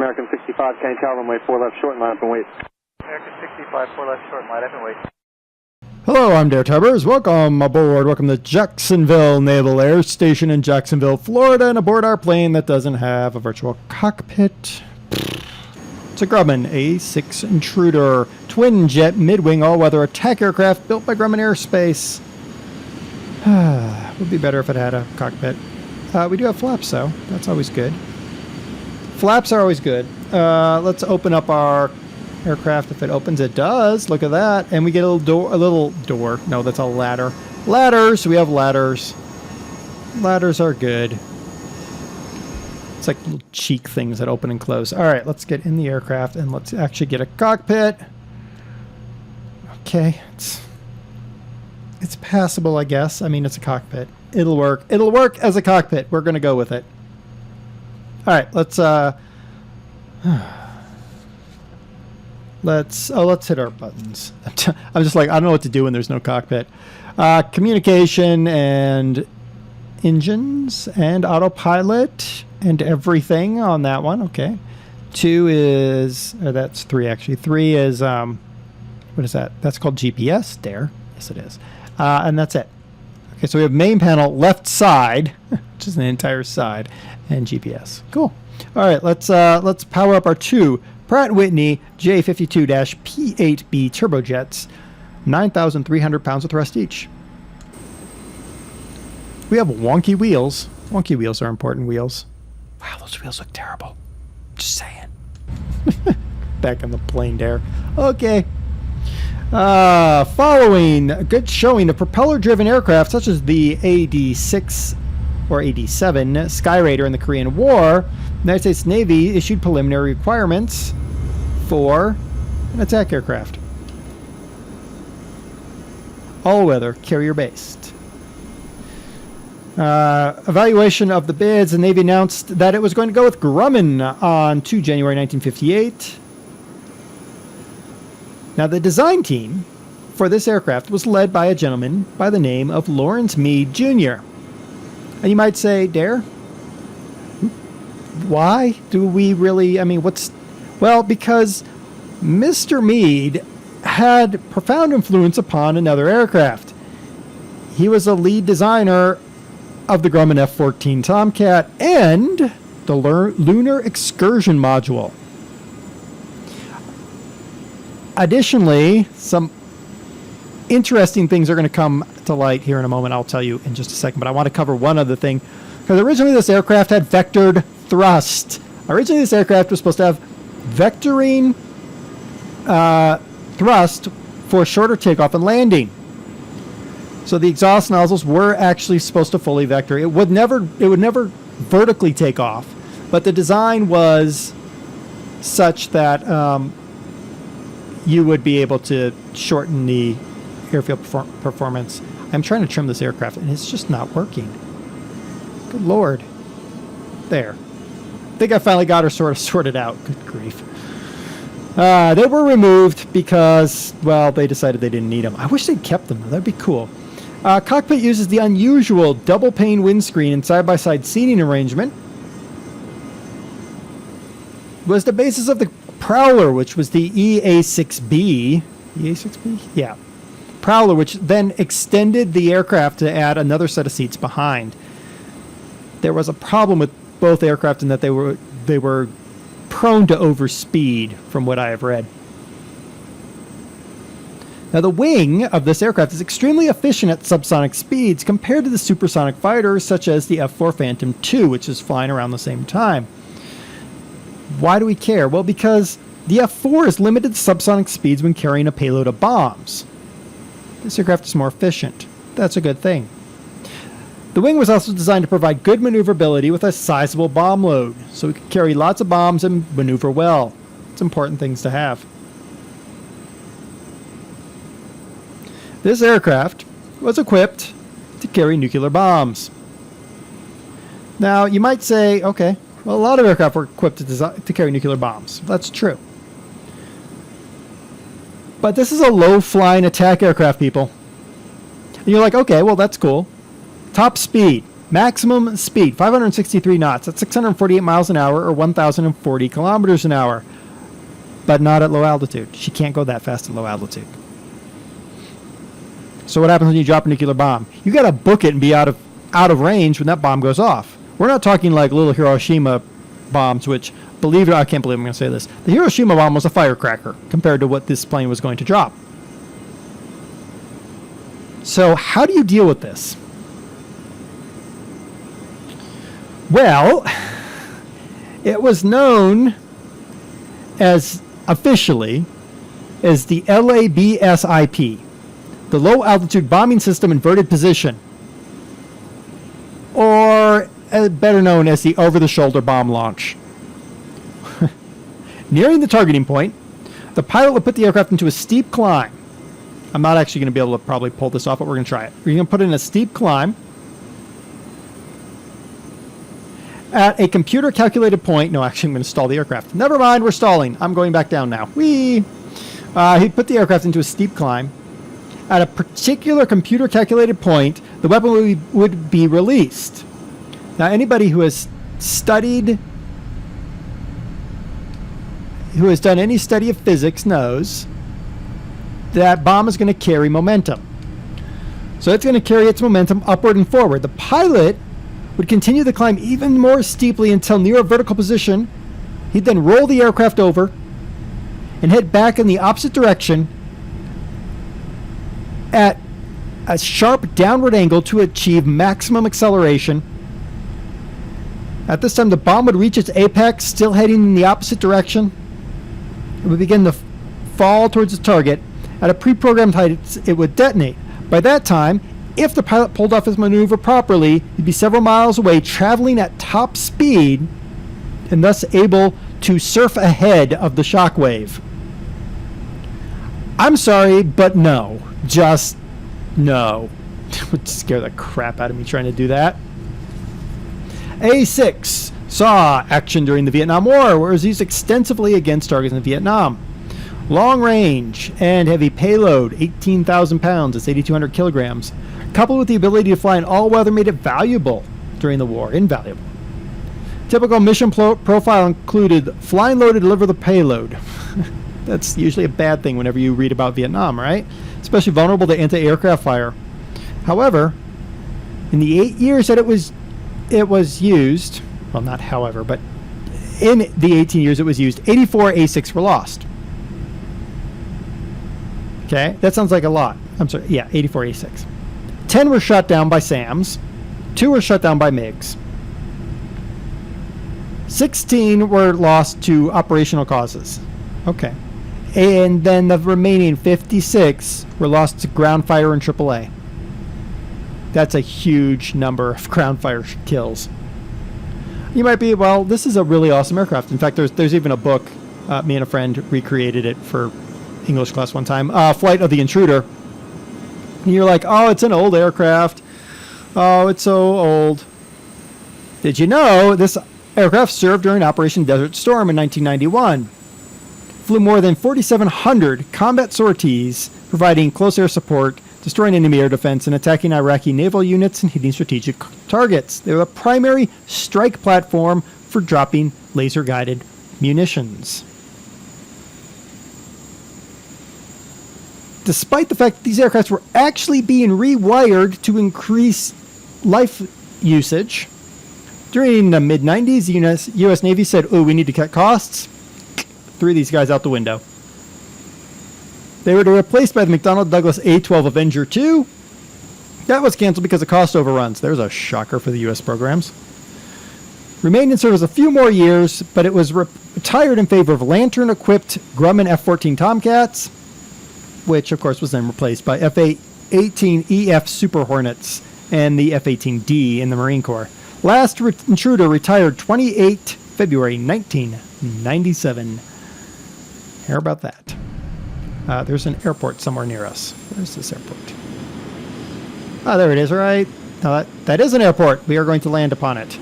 American 65, can't tell runway 4 left short and line up and wait. American 65, 4 left short, line up and wait. Hello, I'm DerTebbers. Welcome aboard. Welcome to Jacksonville Naval Air Station in Jacksonville, Florida, and aboard our plane that doesn't have a virtual cockpit. It's a Grumman A-6 Intruder, twin-jet, mid-wing, all-weather attack aircraft built by Grumman Aerospace. Would be better if it had a cockpit. We do have flaps, though. That's always good. Flaps are always good. Let's open up our aircraft. If it opens, it does. Look at that. And we get a little door. No, that's a ladder. Ladders. We have ladders. Ladders are good. It's like little cheek things that open and close. All right, let's get in the aircraft and let's actually get a cockpit. Okay, it's passable, I guess. I mean, it's a cockpit. It'll work. It'll work as a cockpit. We're going to go with it. All right, let's hit our buttons. I'm just like, I don't know what to do when there's no cockpit. Communication and engines and autopilot and everything on that one. Okay. 2 is, or that's 3 actually. 3 is, what is that? That's called GPS there. Yes, it is. And that's it. Okay, so we have main panel left side, which is an entire side, and GPS. Cool. All right, let's power up our 2 Pratt & Whitney J52-P8B turbojets, 9,300 pounds of thrust each. We have wonky wheels. Wonky wheels are important wheels. Wow, those wheels look terrible. Just saying. Back on the plane there. Okay. Following a good showing of propeller-driven aircraft such as the AD-6 or AD-7 Skyraider in the Korean War, the United States Navy issued preliminary requirements for an attack aircraft. All-weather, carrier-based. Evaluation of the bids, the Navy announced that it was going to go with Grumman on 2 January 1958. Now, the design team for this aircraft was led by a gentleman by the name of Lawrence Meade, Jr. And you might say, Dare, why do we really, I mean, well, because Mr. Meade had profound influence upon another aircraft. He was a lead designer of the Grumman F-14 Tomcat and the Lunar Excursion Module. Additionally, some interesting things are going to come to light here in a moment. I'll tell you in just a second, but I want to cover one other thing. Because originally this aircraft had vectored thrust. Originally this aircraft was supposed to have vectoring thrust for shorter takeoff and landing. So the exhaust nozzles were actually supposed to fully vector. It would never vertically take off, but the design was such that you would be able to shorten the airfield performance. I'm trying to trim this aircraft, and it's just not working. Good Lord. There. I think I finally got her sort of sorted out. Good grief. They were removed because, well, they decided they didn't need them. I wish they'd kept them, though. That'd be cool. Cockpit uses the unusual double-pane windscreen and side-by-side seating arrangement. Was the basis of the Prowler, which was the EA-6B. EA-6B? Yeah. Prowler, which then extended the aircraft to add another set of seats behind. There was a problem with both aircraft in that they were prone to overspeed, from what I have read. Now, the wing of this aircraft is extremely efficient at subsonic speeds compared to the supersonic fighters, such as the F-4 Phantom II, which is flying around the same time. Why do we care? Well, because the F-4 is limited to subsonic speeds when carrying a payload of bombs. This aircraft is more efficient. That's a good thing. The wing was also designed to provide good maneuverability with a sizable bomb load, so we could carry lots of bombs and maneuver well. It's important things to have. This aircraft was equipped to carry nuclear bombs. Now, you might say, okay, well, a lot of aircraft were equipped to carry nuclear bombs. That's true. But this is a low-flying attack aircraft, people. And you're like, okay, well, that's cool. Top speed. Maximum speed, 563 knots. That's 648 miles an hour or 1,040 kilometers an hour. But not at low altitude. She can't go that fast at low altitude. So what happens when you drop a nuclear bomb? You got to book it and be out of range when that bomb goes off. We're not talking like little Hiroshima bombs, which, believe it or not, I can't believe I'm going to say this. The Hiroshima bomb was a firecracker compared to what this plane was going to drop. So how do you deal with this? Well, it was known as officially as the LABSIP, the Low Altitude Bombing System Inverted Position, or better known as the over-the-shoulder bomb launch. Nearing the targeting point, the pilot would put the aircraft into a steep climb. I'm not actually going to be able to probably pull this off, but we're going to try it. We're going to put it in a steep climb at a computer-calculated point. No, actually, I'm going to stall the aircraft. Never mind, we're stalling. I'm going back down now. Whee! He'd put the aircraft into a steep climb. At a particular computer-calculated point, the weapon would be released. Now, anybody who has studied, who has done any study of physics knows that bomb is going to carry momentum. So it's going to carry its momentum upward and forward. The pilot would continue the climb even more steeply until near a vertical position. He'd then roll the aircraft over and head back in the opposite direction at a sharp downward angle to achieve maximum acceleration. At this time, the bomb would reach its apex, still heading in the opposite direction. It would begin to fall towards its target. At a pre-programmed height, it would detonate. By that time, if the pilot pulled off his maneuver properly, he'd be several miles away, traveling at top speed, and thus able to surf ahead of the shockwave. I'm sorry, but no. Just no. It would scare the crap out of me trying to do that. A-6 saw action during the Vietnam War, where it was used extensively against targets in Vietnam. Long range and heavy payload, 18,000 pounds, that's 8,200 kilograms, coupled with the ability to fly in all weather, made it valuable during the war, invaluable. Typical mission profile included flying low to deliver the payload. That's usually a bad thing whenever you read about Vietnam, right? Especially vulnerable to anti-aircraft fire. However, in the 8 years that it was used, well, not however, but in the 18 years it was used, 84 A-6 were lost. Okay, that sounds like a lot. I'm sorry, yeah, 84 A-6. 10 were shot down by SAMs. 2 were shot down by MiGs. 16 were lost to operational causes. Okay. And then the remaining 56 were lost to ground fire and AAA. That's a huge number of ground fire kills. You might be, well, this is a really awesome aircraft. In fact, there's even a book. Me and a friend recreated it for English class one time. Flight of the Intruder. And you're like, oh, it's an old aircraft. Oh, it's so old. Did you know this aircraft served during Operation Desert Storm in 1991? Flew more than 4,700 combat sorties, providing close air support, destroying enemy air defense, and attacking Iraqi naval units and hitting strategic targets. They were the primary strike platform for dropping laser-guided munitions. Despite the fact that these aircraft were actually being rewired to increase life usage, during the mid-90s, the U.S. Navy said, oh, we need to cut costs. Threw these guys out the window. They were replaced by the McDonnell Douglas A-12 Avenger II. That was canceled because of cost overruns. There's a shocker for the U.S. programs. Remained in service a few more years, but it was retired in favor of Lantern-equipped Grumman F-14 Tomcats, which, of course, was then replaced by F-18EF Super Hornets and the F-18D in the Marine Corps. Last Intruder retired 28 February 1997. How about that? There's an airport somewhere near us. Where's this airport? Oh, there it is, right? No, that is an airport. We are going to land upon it,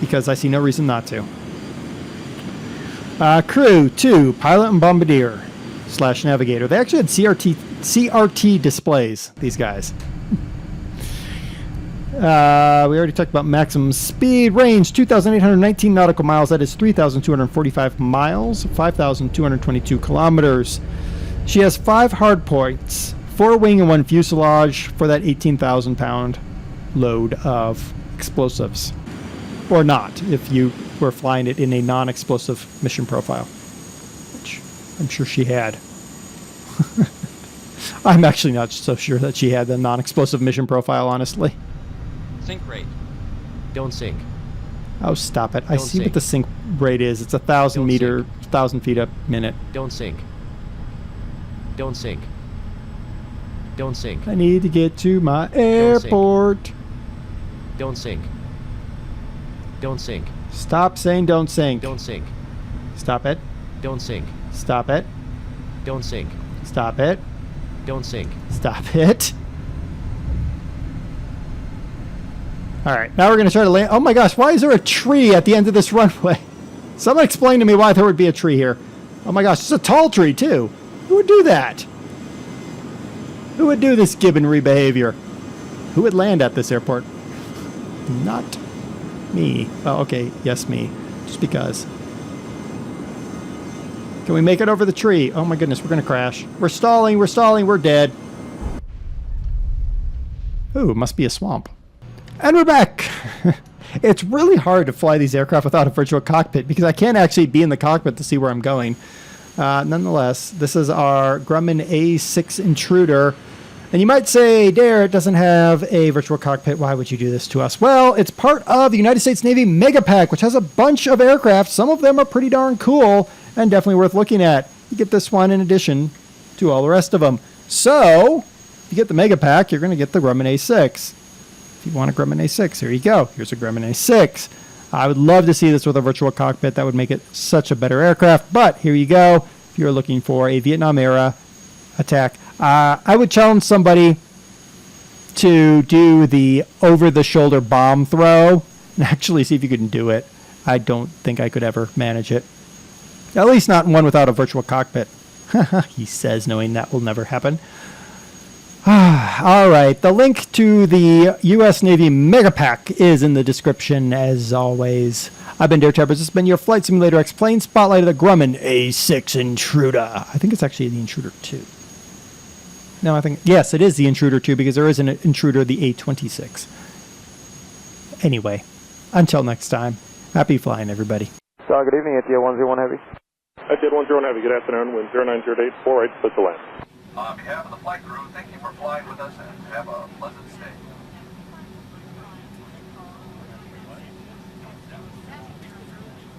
because I see no reason not to. Crew 2, pilot and bombardier / navigator. They actually had CRT displays, these guys. We already talked about maximum speed. Range, 2,819 nautical miles. That is 3,245 miles, 5,222 kilometers. She has 5 hard points, 4 wing and 1 fuselage for that 18,000-pound load of explosives. Or not, if you were flying it in a non-explosive mission profile, which I'm sure she had. I'm actually not so sure that she had the non-explosive mission profile, honestly. Sink rate. Don't sink. Oh, stop it. Don't I see sink. what the sink rate is. It's 1,000 Don't meter, sink. 1,000 feet a minute. Don't sink. Don't sink. Don't sink. I need to get to my airport. Don't sink. Don't sink. Stop saying don't sink. Don't sink. Stop it. Don't sink. Stop it. Don't sink. Stop it. Don't sink. Stop it. All right, now we're going to try to land. Oh my gosh, why is there a tree at the end of this runway? Someone explain to me why there would be a tree here. Oh my gosh, it's a tall tree too. Who would do that? Who would do this Gibbonry behavior? Who would land at this airport? Not me. Oh, okay, yes, me. Just because. Can we make it over the tree? Oh my goodness, we're going to crash. We're stalling, we're dead. Ooh, it must be a swamp. And we're back! It's really hard to fly these aircraft without a virtual cockpit because I can't actually be in the cockpit to see where I'm going. Nonetheless, this is our Grumman A-6 Intruder. And you might say, Dare, it doesn't have a virtual cockpit. Why would you do this to us? Well, it's part of the United States Navy Mega Pack, which has a bunch of aircraft. Some of them are pretty darn cool and definitely worth looking at. You get this one in addition to all the rest of them. So, if you get the Mega Pack, you're going to get the Grumman A-6. If you want a Grumman A-6, here you go. Here's a Grumman A-6. I would love to see this with a virtual cockpit. That would make it such a better aircraft. But here you go. If you're looking for a Vietnam-era attack, I would challenge somebody to do the over-the-shoulder bomb throw and actually see if you can do it. I don't think I could ever manage it. At least not one without a virtual cockpit. He says, knowing that will never happen. All right, the link to the U.S. Navy Mega Pack is in the description, as always. I've been DerTebbers. This has been your Flight Simulator X Plane Spotlight of the Grumman A-6 Intruder. I think it's actually the Intruder 2. No, I think, yes, it is the Intruder 2 because there is an Intruder, the A-26. Anyway, until next time, happy flying, everybody. Good evening, ATO 101 Heavy. ATO 101 Heavy, good afternoon. Wind 0908, 48, split to land. On behalf of the flight crew, thank you for flying with us and have a pleasant stay.